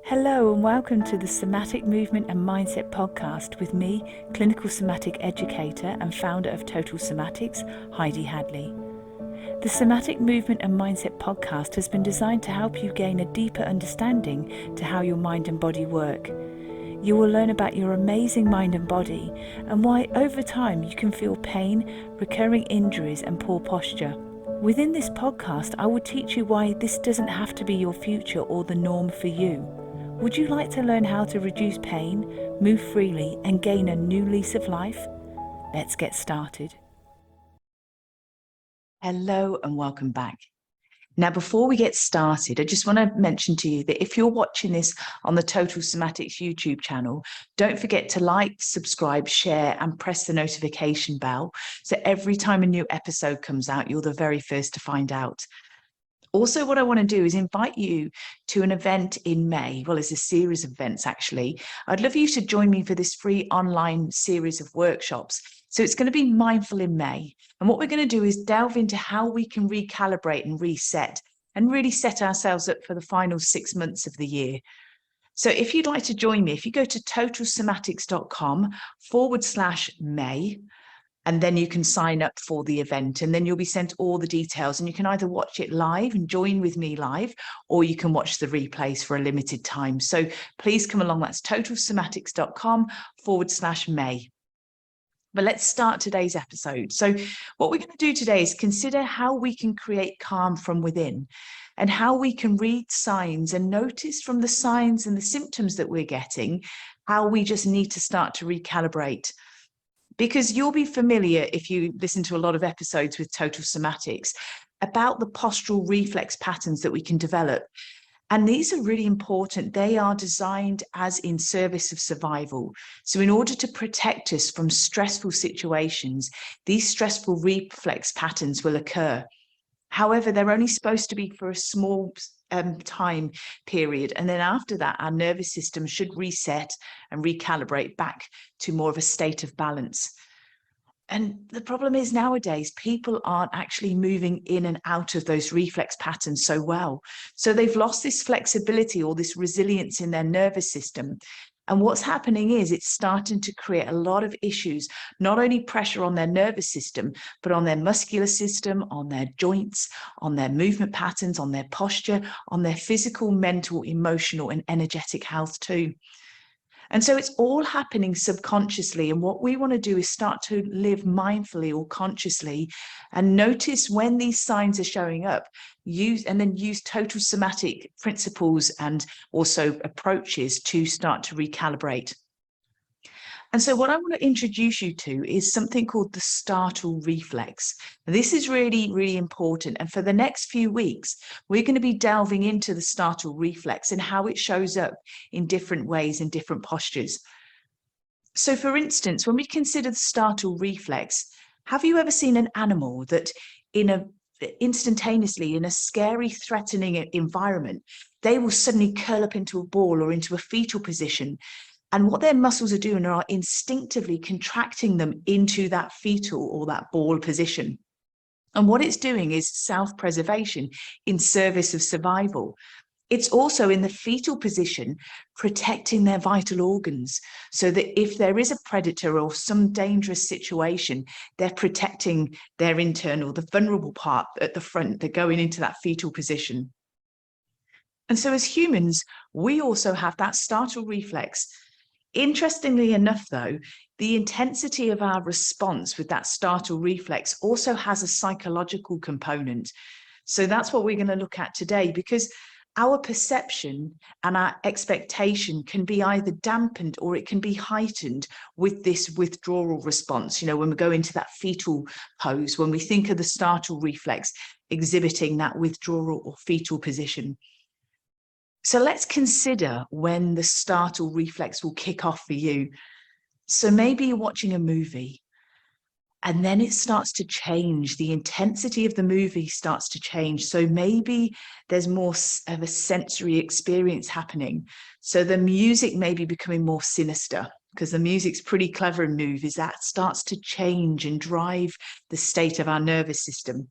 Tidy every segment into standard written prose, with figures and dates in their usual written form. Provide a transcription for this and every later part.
Hello and welcome to the Somatic Movement and Mindset podcast with me, clinical somatic educator and founder of Total Somatics, Heidi Hadley. The Somatic Movement and Mindset podcast has been designed to help you gain a deeper understanding to how your mind and body work. You will learn about your amazing mind and body and why over time you can feel pain, recurring injuries and poor posture. Within this podcast, I will teach you why this doesn't have to be your future or the norm for you. Would you like to learn how to reduce pain, move freely, and gain a new lease of life? Let's get started. Hello and welcome back. Now, before we get started, I just want to mention to you that if you're watching this on the Total Somatics YouTube channel, don't forget to like, subscribe, share, and press the notification bell. So every time a new episode comes out, you're the very first to find out. Also, what I want to do is invite you to an event in May. Well, it's a series of events, actually. I'd love you to join me for this free online series of workshops. So it's going to be Mindful in May. And what we're going to do is delve into how we can recalibrate and reset and really set ourselves up for the final 6 months of the year. So if you'd like to join me, if you go to totalsomatics.com/May, and then you can sign up for the event and then you'll be sent all the details, and you can either watch it live and join with me live, or you can watch the replays for a limited time. So please come along. That's totalsomatics.com/May. But let's start today's episode. So what we're going to do today is consider how we can create calm from within and how we can read signs and notice from the signs and the symptoms that we're getting, how we just need to start to recalibrate. Because you'll be familiar, if you listen to a lot of episodes with Total Somatics, about the postural reflex patterns that we can develop. And these are really important. They are designed as in service of survival. So in order to protect us from stressful situations, these stressful reflex patterns will occur. However, they're only supposed to be for a small time period. And then after that, our nervous system should reset and recalibrate back to more of a state of balance. And the problem is nowadays, people aren't actually moving in and out of those reflex patterns so well. So they've lost this flexibility or this resilience in their nervous system. And what's happening is it's starting to create a lot of issues, not only pressure on their nervous system, but on their muscular system, on their joints, on their movement patterns, on their posture, on their physical, mental, emotional, and energetic health too. And so it's all happening subconsciously. And what we want to do is start to live mindfully or consciously and notice when these signs are showing up, use total somatic principles and also approaches to start to recalibrate. And so what I want to introduce you to is something called the startle reflex. This is really, really important. And for the next few weeks, we're going to be delving into the startle reflex and how it shows up in different ways in different postures. So for instance, when we consider the startle reflex, have you ever seen an animal that instantaneously in a scary, threatening environment, they will suddenly curl up into a ball or into a fetal position? And what their muscles are doing are instinctively contracting them into that fetal or that ball position. And what it's doing is self-preservation in service of survival. It's also in the fetal position protecting their vital organs so that if there is a predator or some dangerous situation, they're protecting their internal, the vulnerable part at the front. They're going into that fetal position. And so as humans, we also have that startle reflex. Interestingly enough, though, the intensity of our response with that startle reflex also has a psychological component. So that's what we're going to look at today, because our perception and our expectation can be either dampened or it can be heightened with this withdrawal response. You know, when we go into that fetal pose, when we think of the startle reflex exhibiting that withdrawal or fetal position. So let's consider when the startle reflex will kick off for you. So maybe you're watching a movie and then it starts to change. The intensity of the movie starts to change. So maybe there's more of a sensory experience happening. So the music may be becoming more sinister because the music's pretty clever in movies. That starts to change and drive the state of our nervous system.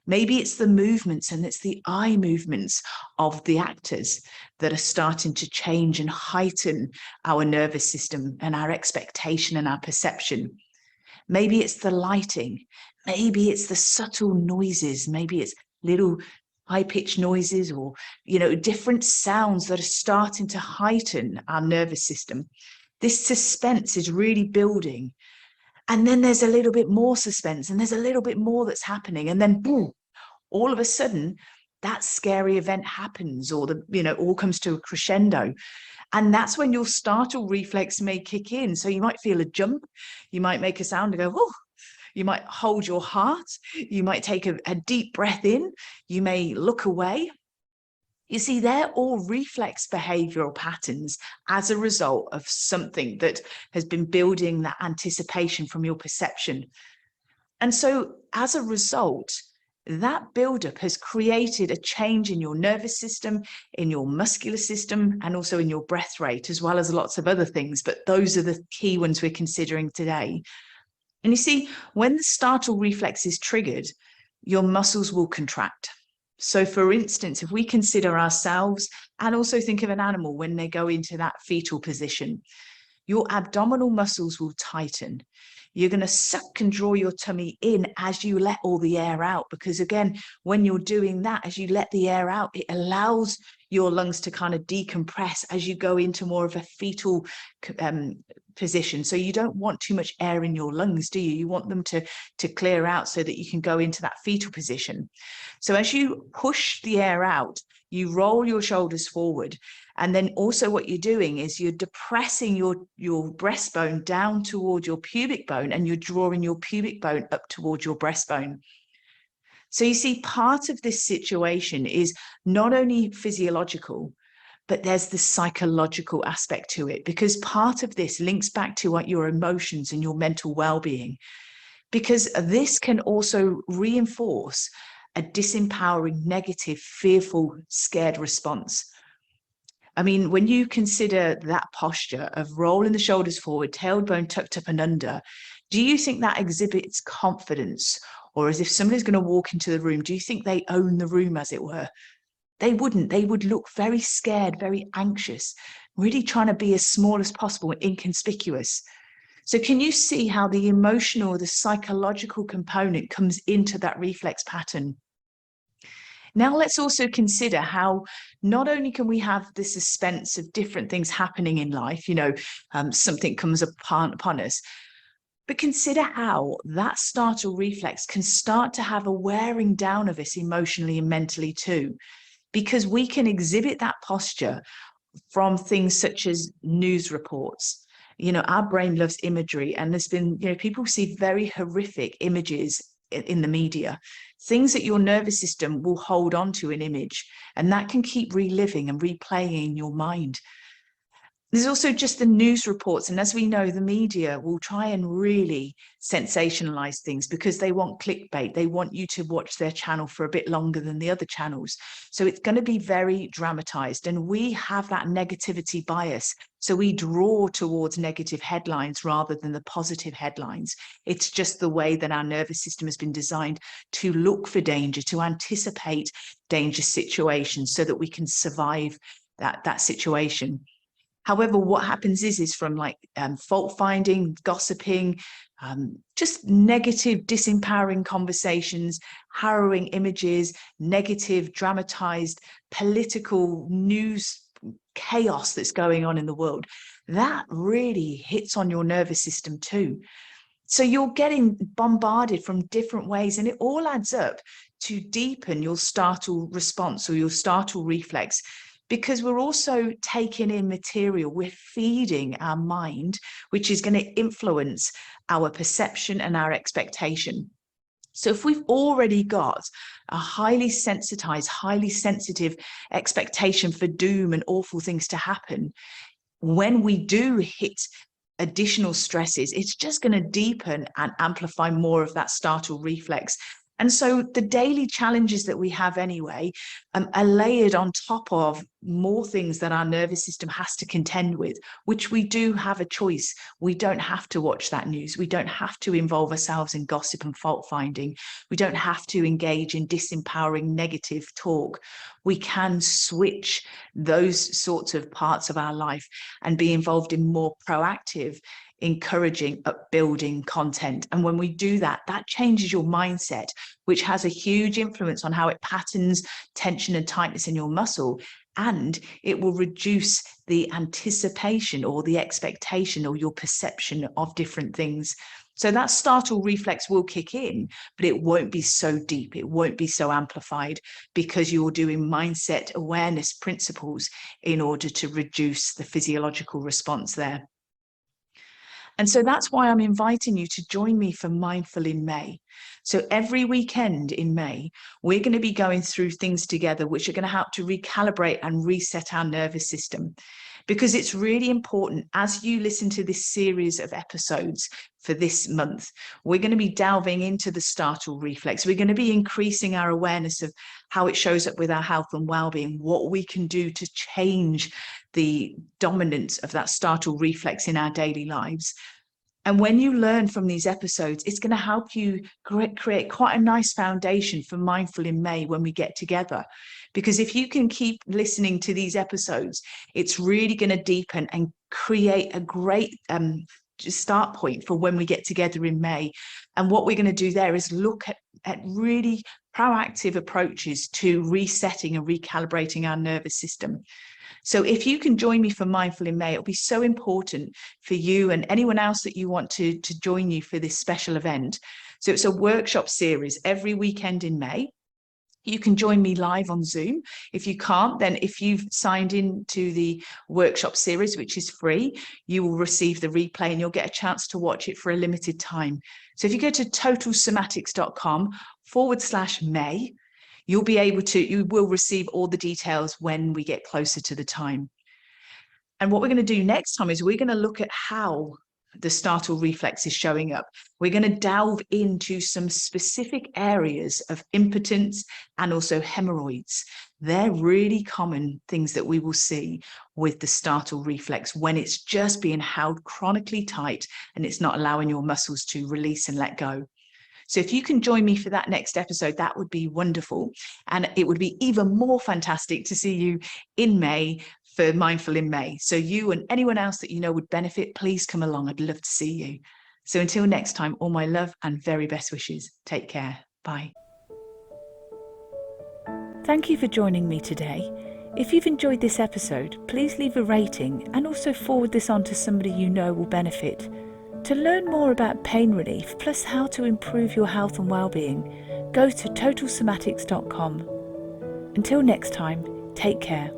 Maybe it's the movements and it's the eye movements of the actors that are starting to change and heighten our nervous system and our expectation and our perception. Maybe it's the lighting. Maybe it's the subtle noises. Maybe it's little high-pitched noises or, different sounds that are starting to heighten our nervous system. This suspense is really building. And then there's a little bit more suspense and there's a little bit more that's happening. And then boom, all of a sudden that scary event happens, or all comes to a crescendo. And that's when your startle reflex may kick in. So you might feel a jump, you might make a sound and go, oh, you might hold your heart, you might take a deep breath in, you may look away. You see, they're all reflex behavioral patterns as a result of something that has been building that anticipation from your perception. And so as a result, that buildup has created a change in your nervous system, in your muscular system, and also in your breath rate, as well as lots of other things. But those are the key ones we're considering today. And you see, when the startle reflex is triggered, your muscles will contract. So for instance, if we consider ourselves and also think of an animal when they go into that fetal position, your abdominal muscles will tighten. You're going to suck and draw your tummy in as you let all the air out, because again, when you're doing that, as you let the air out, it allows your lungs to kind of decompress as you go into more of a fetal position. So you don't want too much air in your lungs, do you? You want them to clear out so that you can go into that fetal position. So as you push the air out, you roll your shoulders forward. And then also what you're doing is you're depressing your breastbone down toward your pubic bone, and you're drawing your pubic bone up towards your breastbone. So you see, part of this situation is not only physiological, but there's the psychological aspect to it, because part of this links back to what your emotions and your mental well-being, because this can also reinforce a disempowering, negative, fearful, scared response. I mean, when you consider that posture of rolling the shoulders forward, tailbone tucked up and under, do you think that exhibits confidence? Or as if somebody's going to walk into the room, do you think they own the room, as it were? They wouldn't. They would look very scared, very anxious, really trying to be as small as possible and inconspicuous. So can you see how the emotional, the psychological component comes into that reflex pattern? Now let's also consider how not only can we have the suspense of different things happening in life, something comes upon us, but consider how that startle reflex can start to have a wearing down of us emotionally and mentally too, because we can exhibit that posture from things such as news reports. Our brain loves imagery, and there's been, people see very horrific images in the media, things that your nervous system will hold on to an image, and that can keep reliving and replaying in your mind. There's also just the news reports. And as we know, the media will try and really sensationalize things because they want clickbait. They want you to watch their channel for a bit longer than the other channels. So it's going to be very dramatized. And we have that negativity bias. So we draw towards negative headlines rather than the positive headlines. It's just the way that our nervous system has been designed to look for danger, to anticipate dangerous situations so that we can survive that situation. However, what happens is from fault finding, gossiping, just negative, disempowering conversations, harrowing images, negative, dramatized, political news chaos that's going on in the world, that really hits on your nervous system too. So you're getting bombarded from different ways, and it all adds up to deepen your startle response or your startle reflex, because we're also taking in material, we're feeding our mind, which is going to influence our perception and our expectation. So if we've already got a highly sensitized, highly sensitive expectation for doom and awful things to happen, when we do hit additional stresses, it's just going to deepen and amplify more of that startle reflex. And so the daily challenges that we have anyway are layered on top of more things that our nervous system has to contend with, which we do have a choice. We don't have to watch that news. We don't have to involve ourselves in gossip and fault finding. We don't have to engage in disempowering negative talk. We can switch those sorts of parts of our life and be involved in more proactive, encouraging, upbuilding content. And when we do that, that changes your mindset, which has a huge influence on how it patterns tension and tightness in your muscle. And it will reduce the anticipation or the expectation or your perception of different things. So that startle reflex will kick in, but it won't be so deep. It won't be so amplified, because you're doing mindset awareness principles in order to reduce the physiological response there. And so that's why I'm inviting you to join me for Mindful in May. So every weekend in May, we're going to be going through things together which are going to help to recalibrate and reset our nervous system. Because it's really important, as you listen to this series of episodes for this month, we're going to be delving into the startle reflex. We're going to be increasing our awareness of how it shows up with our health and well-being, what we can do to change the dominance of that startle reflex in our daily lives. And when you learn from these episodes, it's going to help you create quite a nice foundation for Mindful in May when we get together. Because if you can keep listening to these episodes, it's really going to deepen and create a great start point for when we get together in May. And what we're going to do there is look at really proactive approaches to resetting and recalibrating our nervous system. So if you can join me for Mindful in May, it'll be so important for you and anyone else that you want to join you for this special event. So it's a workshop series every weekend in May. You can join me live on Zoom. If you can't, then if you've signed in to the workshop series, which is free, you will receive the replay and you'll get a chance to watch it for a limited time. So if you go to totalsomatics.com/May, you will receive all the details when we get closer to the time. And what we're going to do next time is we're going to look at how the startle reflex is showing up. We're going to delve into some specific areas of impotence and also hemorrhoids. They're really common things that we will see with the startle reflex when it's just being held chronically tight and it's not allowing your muscles to release and let go. So if you can join me for that next episode, that would be wonderful. And it would be even more fantastic to see you in May for Mindful in May. So you and anyone else that you know would benefit, please come along. I'd love to see you. So until next time, all my love and very best wishes. Take care. Bye. Thank you for joining me today. If you've enjoyed this episode, please leave a rating and also forward this on to somebody you know will benefit. To learn more about pain relief, plus how to improve your health and well-being, go to totalsomatics.com. Until next time, take care.